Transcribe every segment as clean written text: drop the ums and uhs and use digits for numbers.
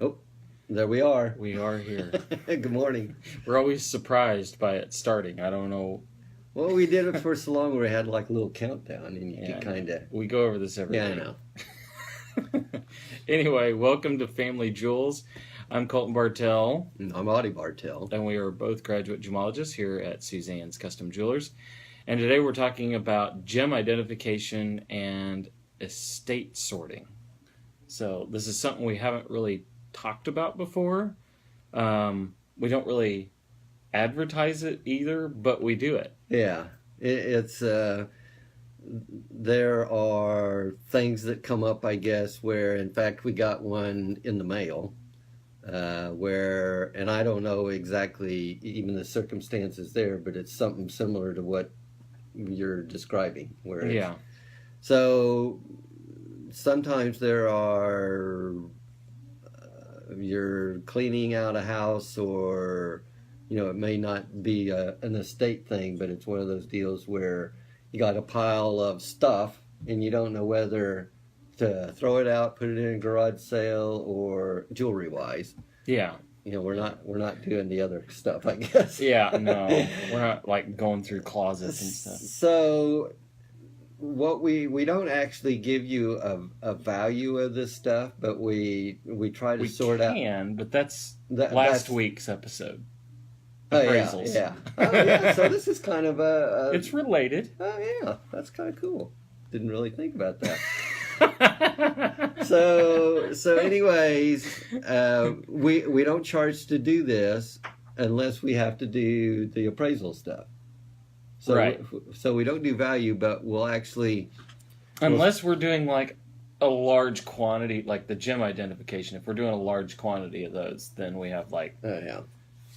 Oh, there we are. We are here. Good morning. We're always surprised by it starting. I don't know. Well, we did it for so long where we had like a little countdown and you Yeah, could kind of... we go over this every Yeah, I day. know. Anyway, welcome to Family Jewels. I'm Colton Bartell, I'm Audie Bartell. and we are both graduate gemologists here at Suzann's Custom Jewelers. And today we're talking about gem identification and estate sorting. So this is something we haven't really talked about before. We don't really advertise it either, but we do it. Yeah, it's there are things that come up, I guess, where in fact we got one in the mail where, and I don't know exactly even the circumstances there, but it's something similar to what you're describing. Where Yeah. So sometimes there are, you're cleaning out a house, or, you know, it may not be an estate thing, but it's one of those deals where you got a pile of stuff and you don't know whether to throw it out, put it in a garage sale, or jewelry wise. Yeah. You know, we're not doing the other stuff, I guess. Yeah, no. We're not like going through closets and stuff. So what we don't actually give you a value of this stuff, but we try to sort out. We can, but that's That's last week's episode. Oh, Appraisals. yeah. Oh, yeah. So this is kind of a It's related. oh, yeah. That's kind of cool. Didn't really think about that. So anyways, we don't charge to do this unless we have to do the appraisal stuff. So Right. So we don't do value, but we'll actually... Unless we're doing like a large quantity, like the gem identification. If we're doing a large quantity of those, then we have like yeah.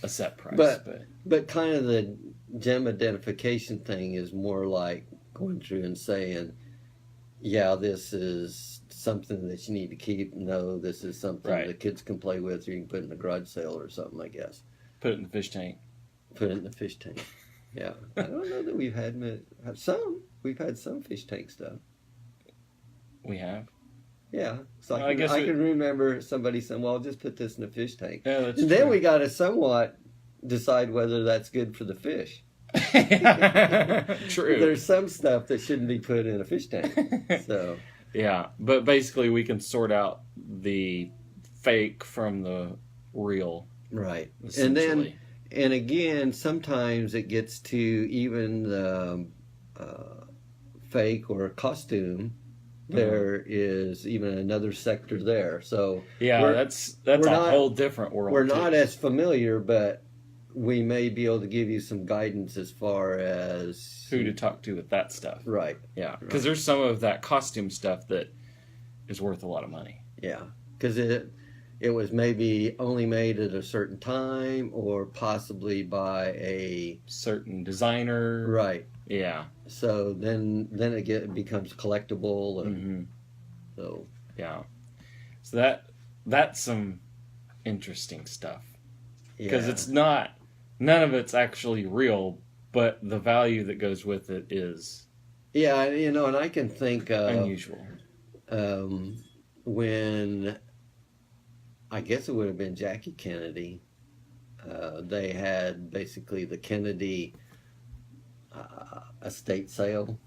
a set price. But kind of the gem identification thing is more like going through and saying, yeah, this is something that you need to keep. No, this is something Right. the kids can play with, or you can put in a garage sale or something, I guess. Put it in the fish tank. Put it in the fish tank. Yeah. I don't know that we've had some. We've had some fish tank stuff. We have. Yeah. So Well, I I guess can remember somebody saying, well, just put this in a fish tank. Yeah, that's And true. then we got to somewhat decide whether that's good for the fish. True. There's some stuff that shouldn't be put in a fish tank. So Yeah, but basically we can sort out the fake from the real. right. And Essentially. again, sometimes it gets to even the fake or costume. There is even another sector there. So Yeah, that's a whole different world. We're too. not as familiar, but we may be able to give you some guidance as far as who to talk to with that stuff. Right. Yeah, because there's some of that costume stuff that is worth a lot of money. Yeah, because it was maybe only made at a certain time, or possibly by a certain designer. right. Yeah. So then it becomes collectible, and Mm-hmm. so Yeah. So that's some interesting stuff, because yeah. it's not, none of it's actually real, but the value that goes with it is Yeah, you know, and I can think of unusual. When I guess it would have been Jackie Kennedy. They had basically the Kennedy estate sale,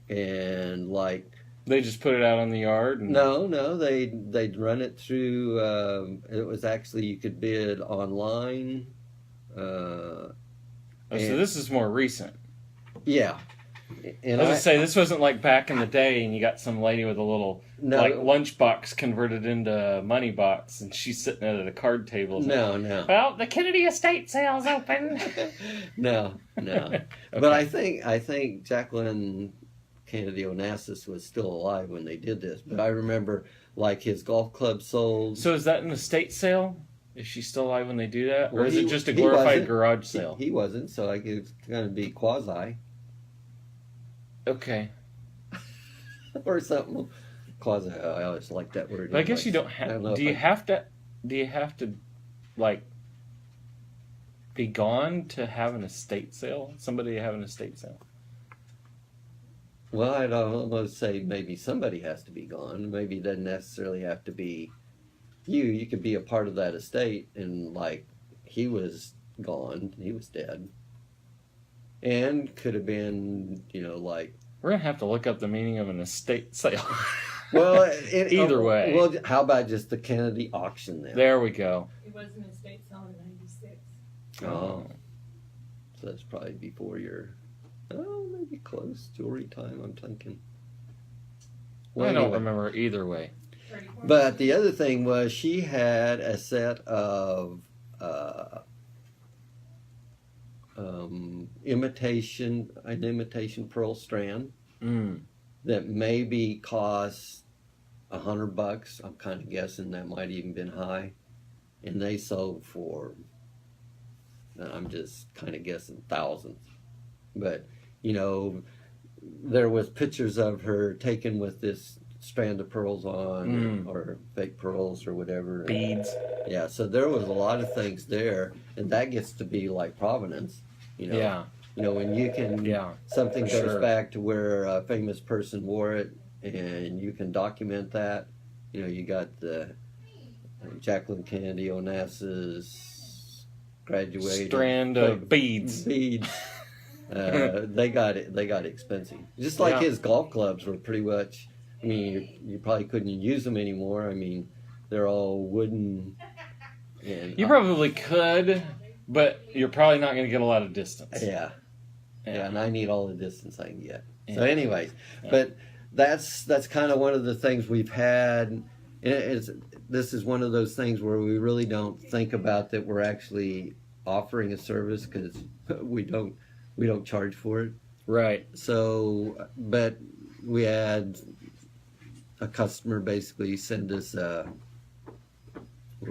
and like They just put it out on the yard. And no, they'd run it through. It was actually, you could bid online. So this is more recent. Yeah, and I was say this wasn't like back in the day, and you got some lady with a little No. like lunchbox converted into money box, and she's sitting at a card table. no. Well, the Kennedy estate sale's open. No. Okay. But I think Jacqueline Kennedy Onassis was still alive when they did this. But I remember, like, his golf club sold. So is that an estate sale? Is she still alive when they do that, or Well, is it just a he glorified wasn't. garage sale? He wasn't, so like it's going to be quasi Okay, or something. Quasi. I always like that word. but I guess anyway. you don't I have. don't know Do if you I- have to? Do you have to, like, be gone to have an estate sale? Somebody have an estate sale? Well, I'd almost say maybe somebody has to be gone. Maybe it doesn't necessarily have to be you could be a part of that estate, and like he was gone, he was dead, and could have been, like. We're gonna have to look up the meaning of an estate sale. Well, Either way. Well, how about just the Kennedy auction then? There we go. It was an estate sale in '96. Oh, so that's probably before your, maybe close jewelry time. I'm thinking. Well, I don't anyway. remember either way. But the other thing was she had a set of an imitation pearl strand that maybe cost $100. I'm kind of guessing that might even been high, and they sold for, I'm just kind of guessing, thousands. But there was pictures of her taken with this strand of pearls on, or fake pearls or whatever. Beads. Yeah, so there was a lot of things there, and that gets to be like provenance, Yeah. When you can, something goes Sure. back to where a famous person wore it, and you can document that. You got the Jacqueline Kennedy Onassis graduated Strand of beads. Beads. They got expensive. Just like his golf clubs were pretty much. I mean, you probably couldn't use them anymore. I mean, they're all wooden. And You probably could, but you're probably not going to get a lot of distance. Yeah, and I need all the distance I can get. Yeah. So, anyways, but that's kind of one of the things we've had. This is one of those things where we really don't think about that we're actually offering a service, because we don't charge for it. Right. So, but we had a customer basically send us what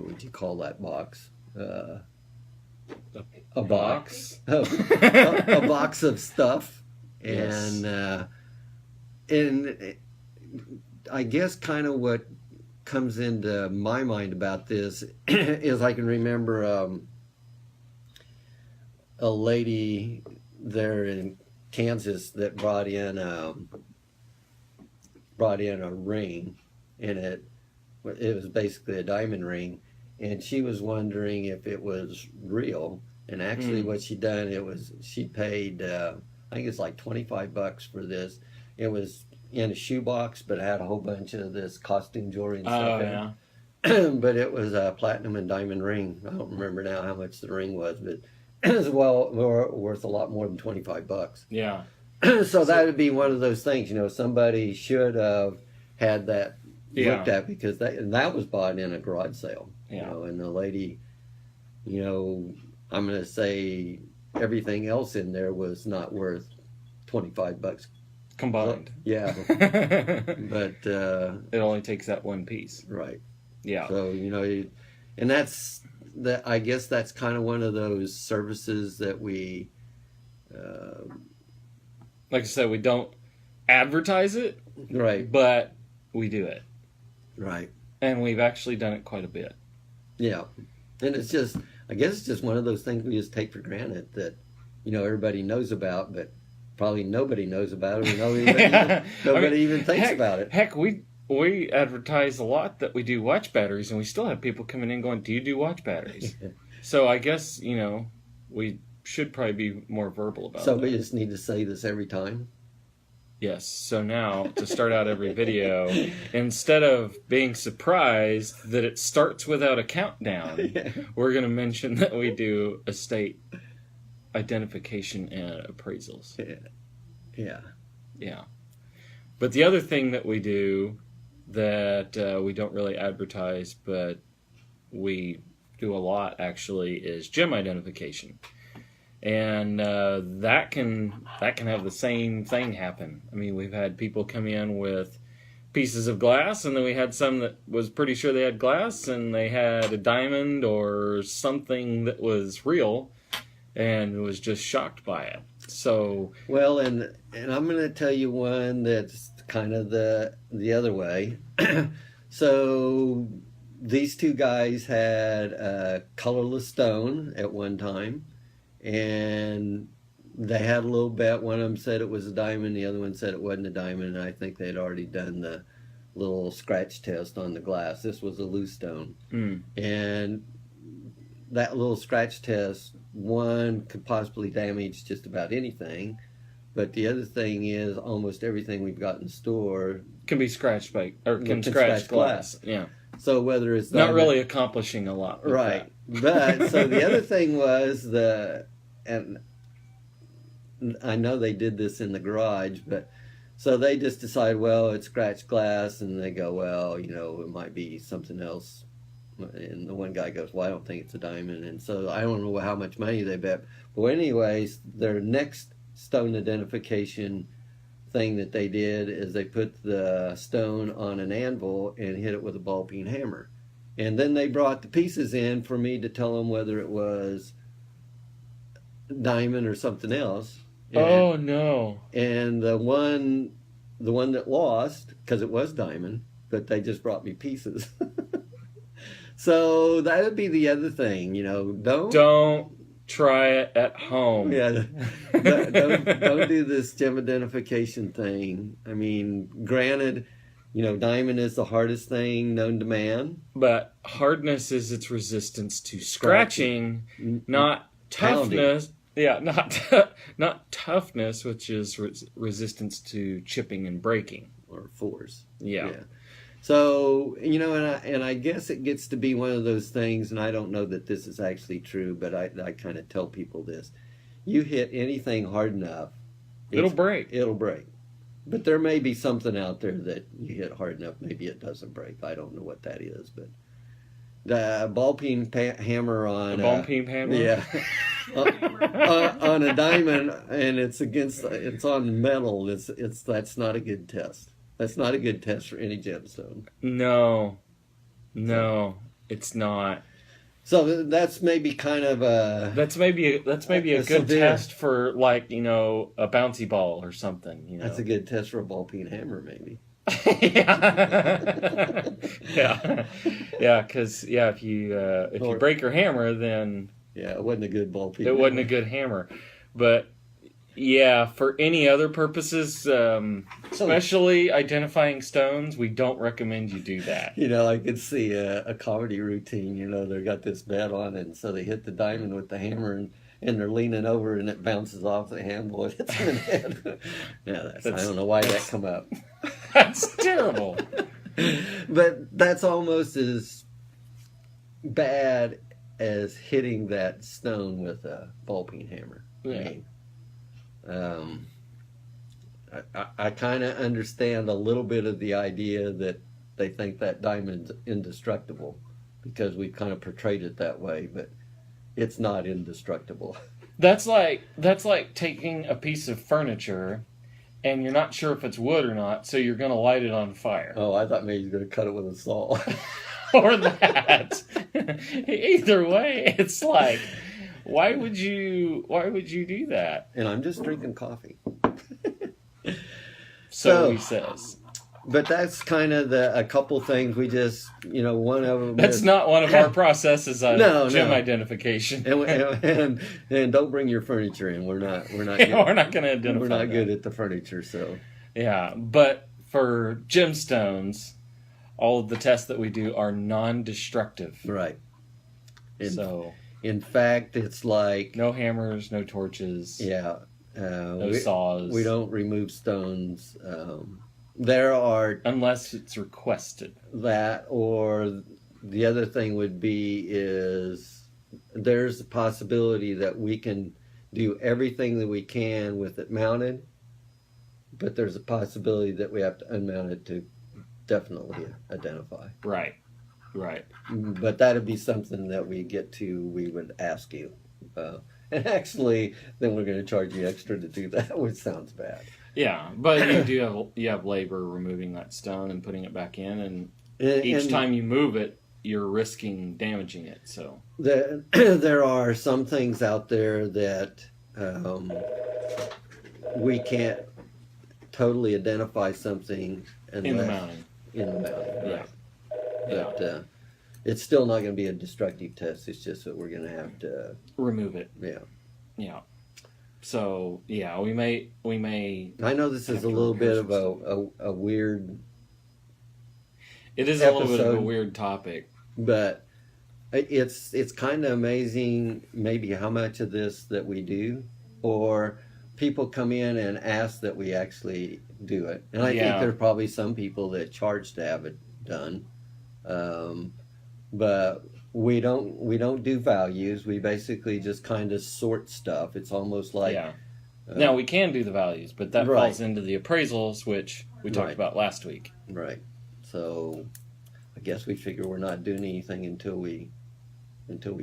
would you call that box? A box. a box of stuff. Yes. And I guess kind of what comes into my mind about this is I can remember a lady there in Kansas that brought in a ring, and it was basically a diamond ring, and she was wondering if it was real. And actually what she done, she paid I think it's like $25 for this. It was in a shoebox, but it had a whole bunch of this costume jewelry and stuff in it. But it was a platinum and diamond ring. I don't remember now how much the ring was, but it was worth a lot more than $25. Yeah. So that would be one of those things, somebody should have had that looked at, because that was bought in a garage sale. And the lady, I'm going to say everything else in there was not worth $25 combined. Yeah. But it only takes that one piece. Right. Yeah. So, and I guess that's kind of one of those services that we like I said, we don't advertise it, right, but we do it. Right. And we've actually done it quite a bit. Yeah. And I guess it's just one of those things we just take for granted that, everybody knows about, but probably nobody knows about it, or nobody even thinks about it. Heck, we advertise a lot that we do watch batteries, and we still have people coming in going, "Do you do watch batteries?" So I guess, we should probably be more verbal about it. So we just need to say this every time? Yes. So now, to start out every video, instead of being surprised that it starts without a countdown, we're going to mention that we do estate identification and appraisals. Yeah. Yeah. But the other thing that we do that we don't really advertise, but we do a lot actually, is gem identification. And that can have the same thing happen. I mean, we've had people come in with pieces of glass, and then we had some that was pretty sure they had glass, and they had a diamond or something that was real, and was just shocked by it. So well, and I'm going to tell you one that's kind of the other way. So these two guys had a colorless stone at one time. And they had a little bet. One of them said it was a diamond. The other one said it wasn't a diamond. And I think they'd already done the little scratch test on the glass. This was a loose stone. And that little scratch test, one could possibly damage just about anything. But the other thing is almost everything we've got in the store can be scratched can scratch glass. Yeah. So whether it's not really accomplishing a lot. Right. But so the other thing was and I know they did this in the garage, but so they just decide, well, it's scratched glass, and they go, well, it might be something else. And the one guy goes, well, I don't think it's a diamond. And so I don't know how much money they bet. But anyways, their next stone identification thing that they did is they put the stone on an anvil and hit it with a ball peen hammer. And then they brought the pieces in for me to tell them whether it was diamond or something else. Oh no! And the one that lost, because it was diamond, but they just brought me pieces. So that would be the other thing, don't try it at home. Yeah, don't do this gem identification thing. I mean, granted, diamond is the hardest thing known to man, but hardness is its resistance to scratching, not toughness. Yeah, not toughness, which is resistance to chipping and breaking or force. Yeah. So and I guess it gets to be one of those things, and I don't know that this is actually true, but I kind of tell people this: you hit anything hard enough, it'll break. It'll break. But there may be something out there that you hit hard enough, maybe it doesn't break. I don't know what that is, but the ball peen hammer on ball peen hammer, yeah, on a diamond, and it's on metal. That's not a good test. That's not a good test for any gemstone. No, it's not. So that's maybe kind of a that's maybe a good severe test for a bouncy ball or something. That's a good test for a ball peen hammer, maybe. Because if you break your hammer, then it wasn't a good ball peen. It wasn't a good hammer, but for any other purposes, especially identifying stones, we don't recommend you do that. I could see a comedy routine. They got this bet on it, and so they hit the diamond with the hammer, and they're leaning over, and it bounces off the handle and hits them in the head. I don't know why that come up. That's terrible. But that's almost as bad as hitting that stone with a ball peen hammer. Yeah. I kind of understand a little bit of the idea that they think that diamond's indestructible because we kind of portrayed it that way, but it's not indestructible. That's like taking a piece of furniture and you're not sure if it's wood or not, so you're going to light it on fire. Oh, I thought maybe you were going to cut it with a saw. Or that. Either way, it's like, why would you do that? And I'm just drinking coffee. So he says. But that's kind of a couple things we just, one of them. That's not one of our processes on gem identification. And don't bring your furniture in. We're not. We're not going to identify. We're not good at the furniture, so. Yeah, but for gemstones, all of the tests that we do are non-destructive. Right. In fact, it's like no hammers, no torches. Yeah. No saws. We don't remove stones. There are... Unless it's requested. That, or the other thing would be is there's a possibility that we can do everything that we can with it mounted, but there's a possibility that we have to unmount it to definitely identify. Right. But that'd be something that we would ask you. And actually, then we're going to charge you extra to do that, which sounds bad. Yeah, but you have labor removing that stone and putting it back in, and each time you move it, you're risking damaging it. So there are some things out there that we can't totally identify something unless, in the mounting. Right. Yeah. But it's still not going to be a destructive test. It's just that we're going to have to remove it. Yeah. So we may. I know this is a little bit of a weird It is a little bit of a episode. weird topic. But it's kind of amazing maybe how much of this that we do, or people come in and ask that we actually do it. And I think Yeah. there's probably some people that charge to have it done. But we don't do values. We basically just kind of sort stuff. It's almost like Yeah. Now, we can do the values, but that Right. falls into the appraisals, which we talked Right. about last week. right. So I guess we figure we're not doing anything until we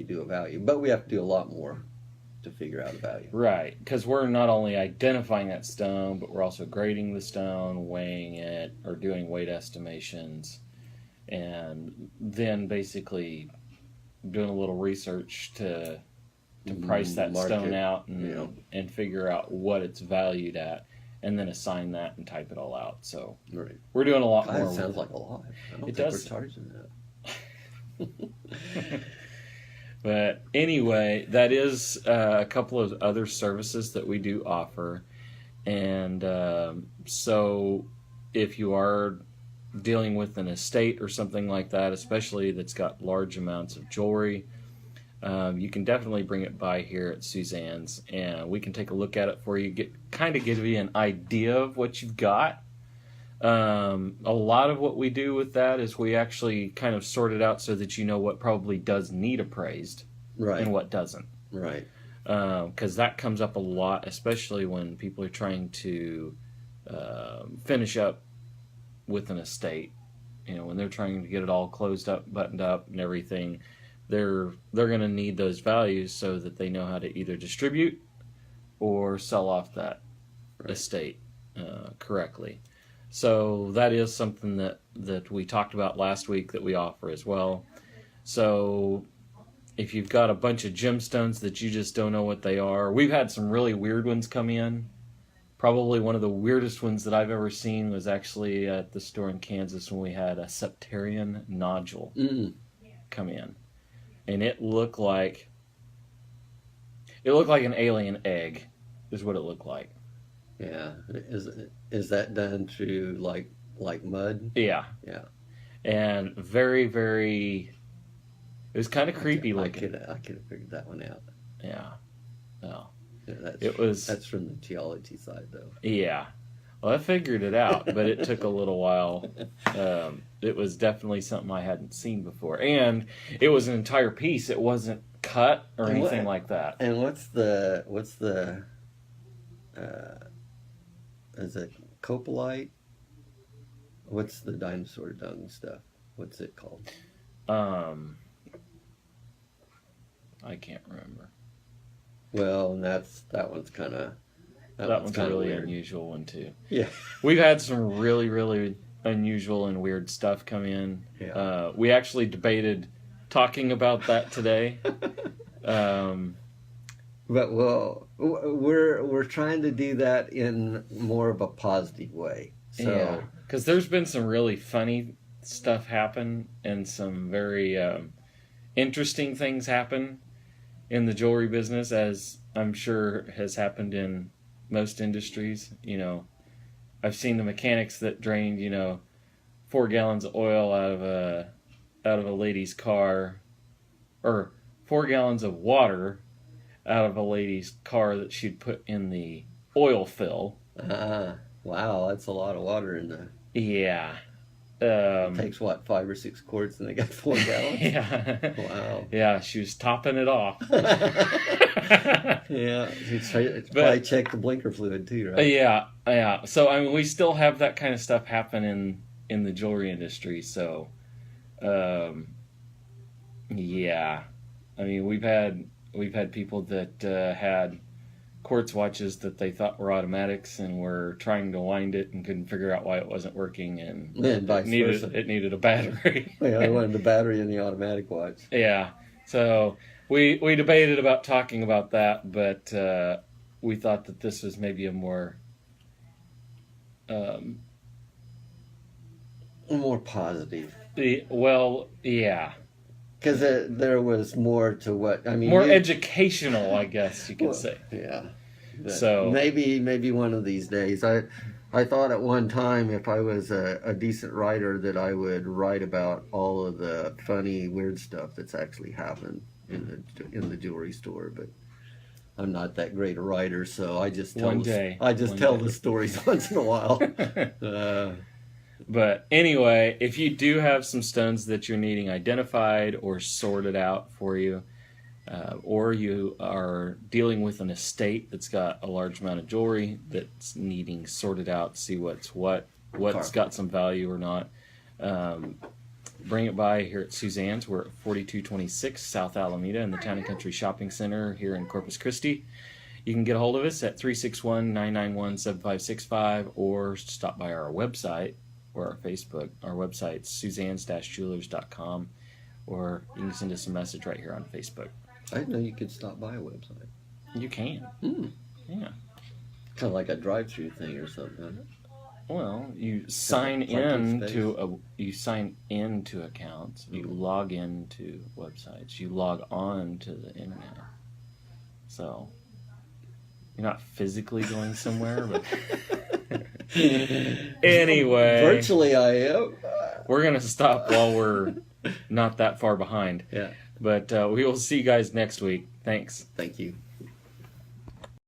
do a value. But we have to do a lot more to figure out a value. Right, because we're not only identifying that stone, but we're also grading the stone, weighing it, or doing weight estimations, and then basically doing a little research to price that Market, stone out and yeah. and figure out what it's valued at, and then assign that and type it all out. So Right. we're doing a lot God, more. it with sounds it. like a lot. I don't It think does. we're charging that. But anyway, that is a couple of other services that we do offer. And so if you are dealing with an estate or something like that, especially that's got large amounts of jewelry, you can definitely bring it by here at Suzann's, and we can take a look at it for you, give you an idea of what you've got. A lot of what we do with that is we actually kind of sort it out so that you know what probably does need appraised Right. and what doesn't. Right. Because that comes up a lot, especially when people are trying to finish up with an estate. You know, when they're trying to get it all closed up, buttoned up, and everything, they're going to need those values so that they know how to either distribute or sell off that estate correctly. So that is something that we talked about last week that we offer as well. So if you've got a bunch of gemstones that you just don't know what they are, we've had some really weird ones come in. Probably one of the weirdest ones that I've ever seen was actually at the store in Kansas when we had a septarian nodule come in. And it looked like an alien egg is what it looked like. Yeah. Is that done through like mud? Yeah. Yeah. And very, very, it was kind of creepy looking. I could have figured that one out. Yeah. No. Yeah, that's from the geology side, though. Yeah. Well, I figured it out, but it took a little while. It was definitely something I hadn't seen before. And it was an entire piece. It wasn't cut or And anything like that. And what's the is it copalite? What's the dinosaur dung stuff? What's it called? I can't remember. Well, and that one's kind of That one's a really weird. unusual one, too. Yeah. We've had some really, really unusual and weird stuff come in. Yeah. We actually debated talking about that today. But we're trying to do that in more of a positive way. So Yeah, because there's been some really funny stuff happen and some very interesting things happen in the jewelry business, as I'm sure has happened in most industries. You know, I've seen the mechanics that drained 4 gallons of oil out of a lady's car, or 4 gallons of water out of a lady's car that she'd put in the oil fill. wow, that's a lot of water in there. Yeah. It takes what, 5 or 6 quarts, and they got 4 gallons. Yeah. Wow. Yeah, she was topping it off. Yeah, it's probably check the blinker fluid too, right? Yeah. So I mean, we still have that kind of stuff happen in the jewelry industry. So, yeah. I mean, we've had people that had quartz watches that they thought were automatics and were trying to wind it and couldn't figure out why it wasn't working, and vice versa. it needed a battery. Yeah, I wanted the battery in the automatic watch. Yeah. So we debated about talking about that, but we thought that this was maybe a more More positive. well, yeah, Because there was more to what, I mean. more educational, I guess you could say. Yeah. But So- maybe one of these days. I thought at one time if I was a decent writer that I would write about all of the funny, weird stuff that's actually happened in the jewelry store, but I'm not that great a writer, so I just tell One day. the stories once in a while. But anyway, if you do have some stones that you're needing identified or sorted out for you, or you are dealing with an estate that's got a large amount of jewelry that's needing sorted out, see what's got some value or not, bring it by here at Susann's. We're at 4226 South Alameda in the Town and Country Shopping Center here in Corpus Christi. You can get a hold of us at 361-991-7565 or stop by our website or our Facebook. Our website's susanns-jewelers.com, or you can send us a message right here on Facebook. I didn't know you could stop by a website. You can. Yeah. Kind of like a drive-through thing or something. Well, you sign into accounts. You log into websites. You log on to the internet. So you're not physically going somewhere, but anyway, virtually I am. We're gonna stop while we're not that far behind. Yeah. But we will see you guys next week. Thanks. Thank you.